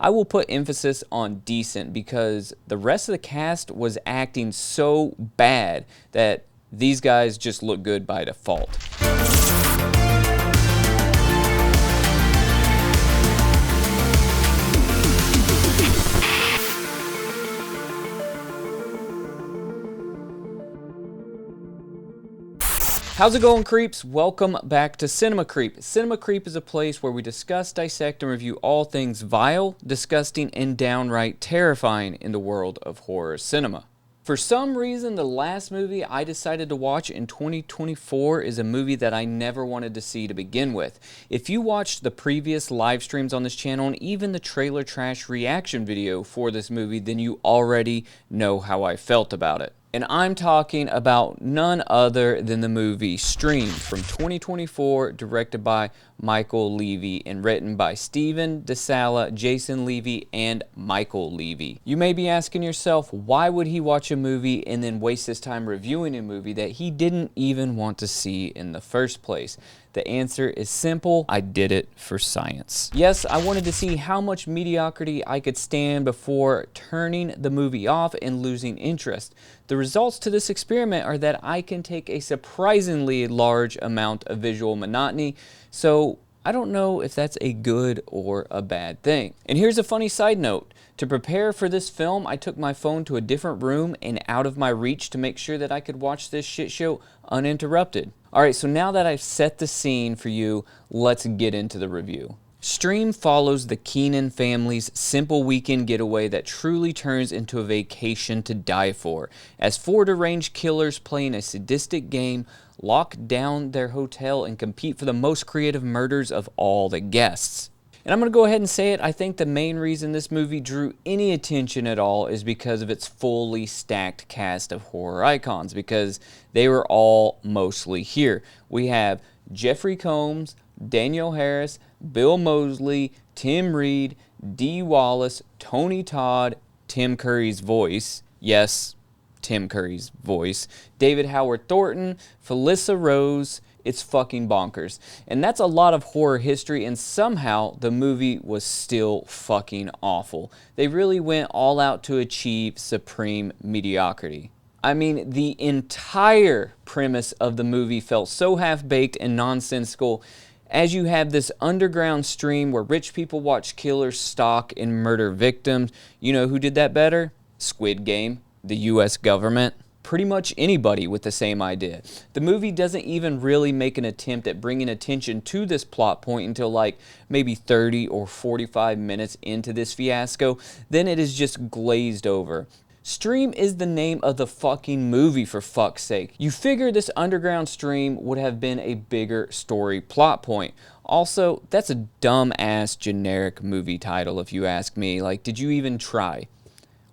I will put emphasis on decent because the rest of the cast was acting so bad that these guys just look good by default. How's it going, creeps? Welcome back to Cinema Creep. Cinema Creep is a place where we discuss, dissect, and review all things vile, disgusting, and downright terrifying in the world of horror cinema. For some reason, the last movie I decided to watch in 2024 is a movie that I never wanted to see to begin with. If you watched the previous live streams on this channel and even the trailer trash reaction video for this movie, then you already know how I felt about it. And I'm talking about none other than the movie Stream from 2024, directed by Michael Levy and written by Stephen DeSala, Jason Levy, and Michael Levy. You may be asking yourself, why would he watch a movie and then waste his time reviewing a movie that he didn't even want to see in the first place? The answer is simple. I did it for science. Yes, I wanted to see how much mediocrity I could stand before turning the movie off and losing interest. The results to this experiment are that I can take a surprisingly large amount of visual monotony, so I don't know if that's a good or a bad thing. And here's a funny side note. To prepare for this film, I took my phone to a different room and out of my reach to make sure that I could watch this shit show uninterrupted. Alright, so now that I've set the scene for you, let's get into the review. Stream follows the Keenan family's simple weekend getaway that truly turns into a vacation to die for, as four deranged killers playing a sadistic game lock down their hotel and compete for the most creative murders of all the guests. And I'm going to go ahead and say it, I think the main reason this movie drew any attention at all is because of its fully stacked cast of horror icons, because they were all mostly here. We have Jeffrey Combs, Danielle Harris, Bill Moseley, Tim Reed, Dee Wallace, Tony Todd, Tim Curry's voice, yes, Tim Curry's voice, David Howard Thornton, Felissa Rose. It's fucking bonkers. And that's a lot of horror history, and somehow the movie was still fucking awful. They really went all out to achieve supreme mediocrity. I mean, the entire premise of the movie felt so half-baked and nonsensical, as you have this underground stream where rich people watch killers stalk and murder victims. You know who did that better? Squid Game, the US government. Pretty much anybody with the same idea. The movie doesn't even really make an attempt at bringing attention to this plot point until like maybe 30 or 45 minutes into this fiasco. Then it is just glazed over. Stream is the name of the fucking movie, for fuck's sake. You figure this underground stream would have been a bigger story plot point. Also, that's a dumb-ass generic movie title if you ask me. Like, did you even try?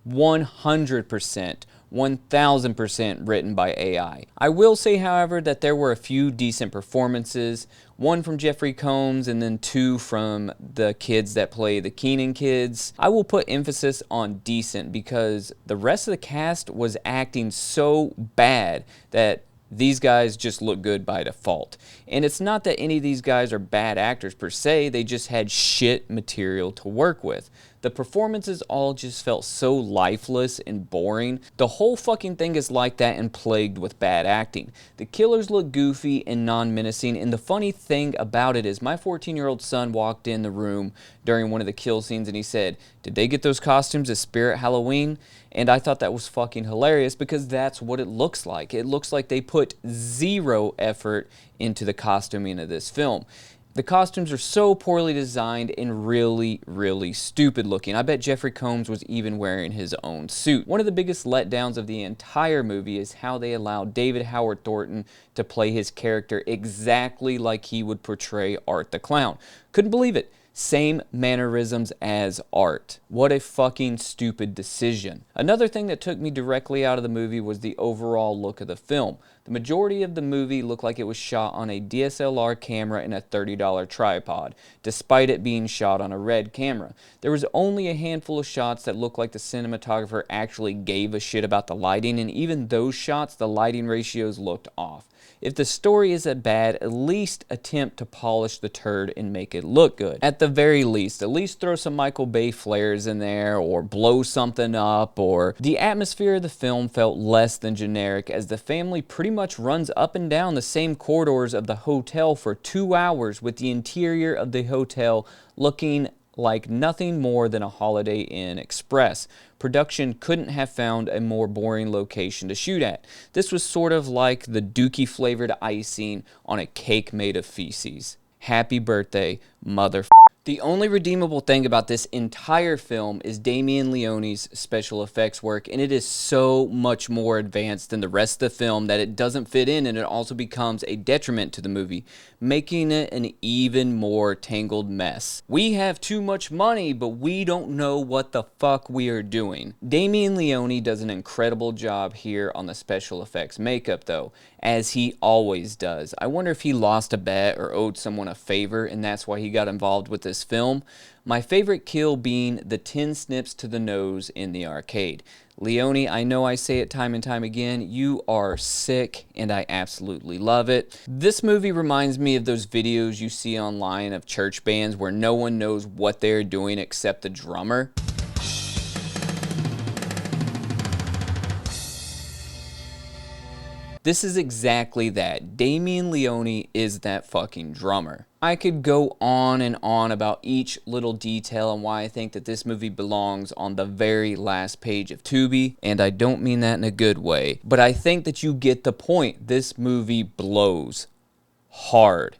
100%. 1000% written by AI. I will say, however, that there were a few decent performances, one from Jeffrey Combs and then two from the kids that play the Keenan kids. I will put emphasis on decent because the rest of the cast was acting so bad that these guys just look good by default. And it's not that any of these guys are bad actors per se, they just had shit material to work with. The performances all just felt so lifeless and boring. The whole fucking thing is like that and plagued with bad acting. The killers look goofy and non-menacing, and the funny thing about it is my 14-year-old son walked in the room during one of the kill scenes and he said, "Did they get those costumes at Spirit Halloween?" And I thought that was fucking hilarious because that's what it looks like. It looks like they put zero effort into the costuming of this film. The costumes are so poorly designed and really, really stupid looking. I bet Jeffrey Combs was even wearing his own suit. One of the biggest letdowns of the entire movie is how they allowed David Howard Thornton to play his character exactly like he would portray Art the Clown. Couldn't believe it. Same mannerisms as Art. What a fucking stupid decision. Another thing that took me directly out of the movie was the overall look of the film. The majority of the movie looked like it was shot on a DSLR camera and a $30 tripod, despite it being shot on a RED camera. There was only a handful of shots that looked like the cinematographer actually gave a shit about the lighting, and even those shots, the lighting ratios looked off. If the story isn't bad, at least attempt to polish the turd and make it look good. At the very least, at least throw some Michael Bay flares in there, or blow something up, or the atmosphere of the film felt less than generic, as the family pretty much runs up and down the same corridors of the hotel for 2 hours, with the interior of the hotel looking like nothing more than a Holiday Inn Express. Production couldn't have found a more boring location to shoot at. This was sort of like the dookie flavored icing on a cake made of feces. Happy birthday, motherfucker. The only redeemable thing about this entire film is Damien Leone's special effects work, and it is so much more advanced than the rest of the film that it doesn't fit in, and it also becomes a detriment to the movie, making it an even more tangled mess. We have too much money, but we don't know what the fuck we are doing. Damien Leone does an incredible job here on the special effects makeup though, as he always does. I wonder if he lost a bet or owed someone a favor, and that's why he got involved with this film. My favorite kill being the 10 snips to the nose in the arcade. Leone, I know I say it time and time again, you are sick, and I absolutely love it. This movie reminds me of those videos you see online of church bands where no one knows what they're doing except the drummer. This is exactly that. Damien Leone is that fucking drummer. I could go on and on about each little detail and why I think that this movie belongs on the very last page of Tubi, and I don't mean that in a good way, but I think that you get the point. This movie blows hard.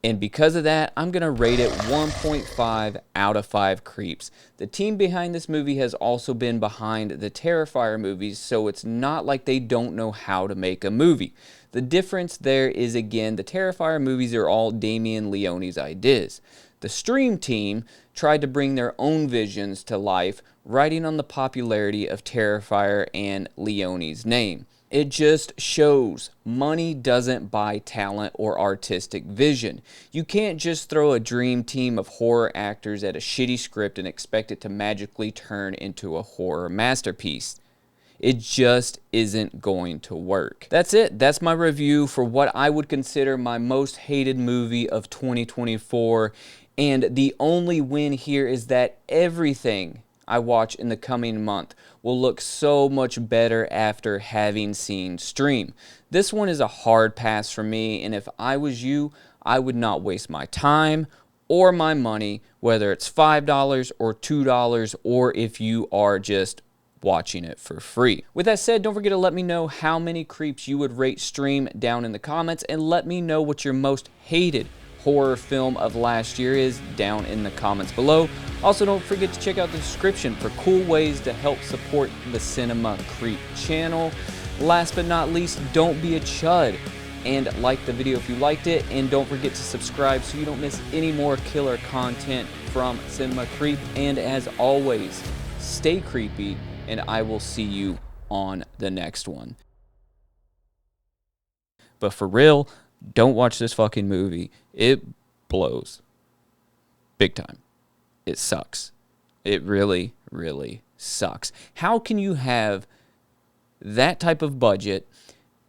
And because of that, I'm going to rate it 1.5 out of 5 creeps. The team behind this movie has also been behind the Terrifier movies, so it's not like they don't know how to make a movie. The difference there is, again, the Terrifier movies are all Damien Leone's ideas. The Stream team tried to bring their own visions to life, riding on the popularity of Terrifier and Leone's name. It just shows money doesn't buy talent or artistic vision. You can't just throw a dream team of horror actors at a shitty script and expect it to magically turn into a horror masterpiece. It just isn't going to work. That's it. That's my review for what I would consider my most hated movie of 2024. And the only win here is that everything I watch in the coming month will look so much better after having seen Stream. This one is a hard pass for me, and if I was you, I would not waste my time or my money, whether it's $5 or $2, or if you are just watching it for free. With that said, don't forget to let me know how many creeps you would rate Stream down in the comments, and let me know what your most hated horror film of last year is down in the comments below. Also, don't forget to check out the description for cool ways to help support the Cinema Creep channel. Last but not least, don't be a chud and like the video if you liked it, and don't forget to subscribe so you don't miss any more killer content from Cinema Creep. And as always, stay creepy, and I will see you on the next one. But for real, don't watch this fucking movie. It blows. Big time. It sucks. It really, really sucks. How can you have that type of budget,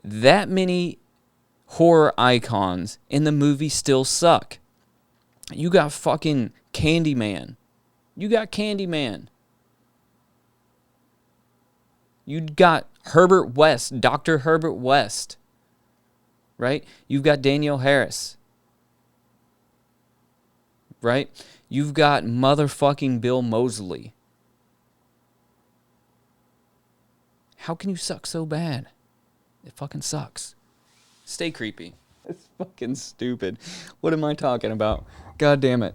that many horror icons, and the movie still suck? You got fucking Candyman. You got Candyman. You got Herbert West, Dr. Herbert West. Right? You've got Danielle Harris. Right? You've got motherfucking Bill Moseley. How can you suck so bad? It fucking sucks. Stay creepy. It's fucking stupid. What am I talking about? God damn it.